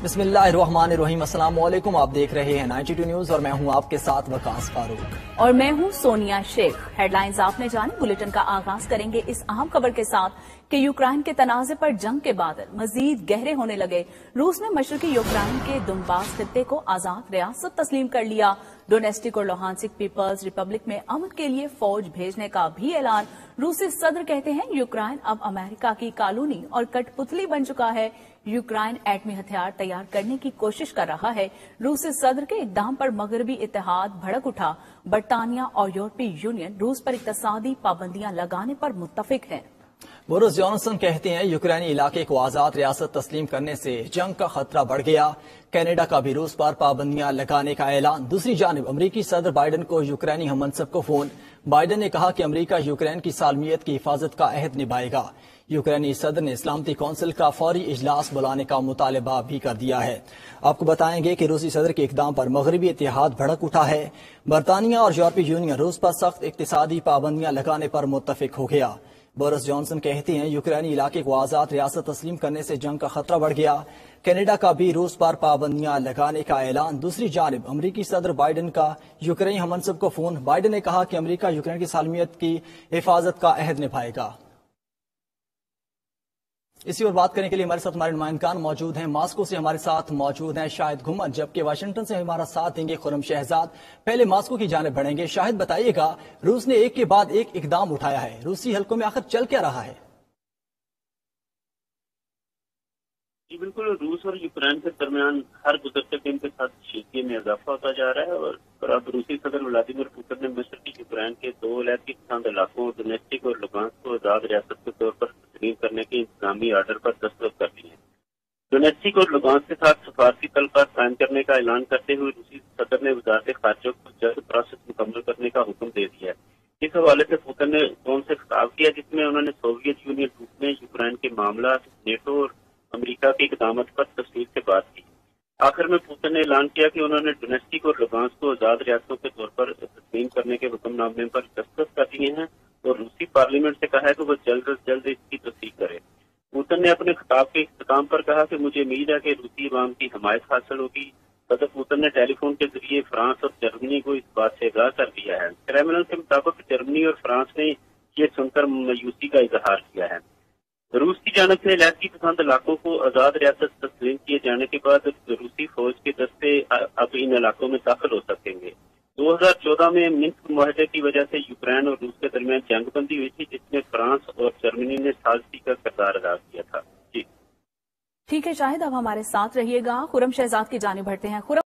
बिस्मिल्लाहिर्रहमानिर्रहीम। अस्सलाम वालेकुम। आप देख रहे हैं 92 न्यूज और मैं हूं आपके साथ वकास फारूक और मैं हूं सोनिया शेख। हेडलाइंस आपने जानी। बुलेटिन का आगाज करेंगे इस अहम खबर के साथ कि यूक्रेन के तनाजे पर जंग के बादल मजीद गहरे होने लगे। रूस ने मशरकी यूक्रेन के दुनबास खित्ते को आजाद रियासत तस्लीम कर लिया। डोनेस्टिक और लोहांसिक पीपल्स रिपब्लिक में अमन के लिए फौज भेजने का भी ऐलान। रूसी सदर कहते हैं यूक्रेन अब अमेरिका की कॉलोनी और कठपुतली बन चुका है। यूक्रेन एटमी हथियार तैयार करने की कोशिश कर रहा है। रूसी सदर के इकदाम पर मगरबी इत्तेहाद भड़क उठा। बरतानिया और यूरोपीय यूनियन रूस पर इक्तसादी पाबंदियां लगाने पर मुत्तफिक है। बोरिस जॉनसन कहते हैं यूक्रेनी इलाके को आजाद रियासत तस्लीम करने से जंग का खतरा बढ़ गया। कनाडा का भी रूस पर पाबंदियां लगाने का ऐलान। दूसरी जानिब अमरीकी सदर बाइडन को यूक्रेनी हममनसब को फोन। बाइडन ने कहा कि अमरीका यूक्रेन की सालमियत की हिफाजत का अहद निभाएगा। यूक्रेनी सदर ने इस्लामती कौंसिल का फौरी इजलास बुलाने का मुतालबा भी कर दिया है। आपको बताएंगे कि रूसी सदर के इकदाम पर मगरबी इत्तेहाद भड़क उठा है। बरतानिया और यूरोपीय यूनियन रूस पर सख्त इक्तिसादी पाबंदियां लगाने पर मुत्तफिक हो गया। बोरिस जॉनसन कहते हैं यूक्रेनी इलाके को आजाद रियासत तस्लीम करने से जंग का खतरा बढ़ गया। कनाडा का भी रूस पर पाबंदियां लगाने का ऐलान। दूसरी जानिब अमरीकी सदर बाइडन का यूक्रेनी हममनसब को फोन। बाइडन ने कहा कि अमरीका यूक्रेन की सालमियत की हिफाजत का अहद निभाएगा। इसी और बात करने के लिए हमारे साथ हमारे नुमाइंदगान मौजूद हैं। मॉस्को से हमारे साथ मौजूद हैं शाहिद घुमन, जबकि वाशिंगटन से हमारा साथ देंगे खुरम शहजाद। पहले मॉस्को की जानिब बढ़ेंगे। शाहिद बताइएगा, रूस ने एक के बाद एक इकदाम उठाया है, रूसी हल्कों में आखिर चल क्या रहा है? जी बिल्कुल, रूस और यूक्रेन के दरमियान हर गुजरते दिन के साथ कशीदगी में इजाफा होता जा रहा है और अब रूसी सदर व्लादिमीर पुतिन ने मशरकी यूक्रेन के दो इलाकी पसंद इलाकों डोनेस्टिक और लुगांस्क को आजाद रियासत के तौर पर तस्लीम करने के इंतजामी आर्डर पर दस्तखत कर दिए हैं। डोनेस्टिक और लुगांस्क के साथ सफारती तल्लुकात कायम करने का ऐलान करते हुए रूसी सदर ने वजारत खारजा को जल्द प्रोसेस मुकम्मल करने का हुक्म दे दिया है। इस हवाले से पुतिन ने कौम से खिताब किया, जिसमें उन्होंने सोवियत यूनियन टूटने, यूक्रेन के मामला, नेटो और अमेरिका की इकदामत पर तफसील से बात की। आखिर में पुतिन ने ऐलान किया कि उन्होंने डोनेस्टिक और लुगांस्क को आजाद रियासतों के तौर पर तस्लीम करने के हुक्मनामे पर दस्तखत कर दिए हैं और रूसी पार्लियामेंट से कहा है कि वो जल्द अज जल्द इसकी तस्दीक करे। पुतिन ने अपने खिताब के इख्तिताम पर कहा कि मुझे उम्मीद है कि रूसी अवाम की हमायत हासिल होगी। सदर पुतिन ने टेलीफोन के जरिए फ्रांस और जर्मनी को इस बात से आगाह कर दिया है। क्रेमलिन के मुताबिक जर्मनी और फ्रांस ने ये सुनकर मायूसी का इजहार किया है। रूस की जानब से इलाकी पसंद इलाकों को आजाद रियासत तस्लीम किए जाने के बाद रूसी फौज के दस्ते अब इन इलाकों में दाखिल हो सकेंगे। 2014 में मिन्स्क मुआहदे की वजह से यूक्रेन और रूस के दरमियान जंगबंदी हुई थी, जिसमें फ्रांस और जर्मनी ने साजिशी का किरदार अदा किया था। जी ठीक है शाहिद, अब हमारे साथ रहिएगा। खुरम शहजाद की जानिब बढ़ते हैं। खुरम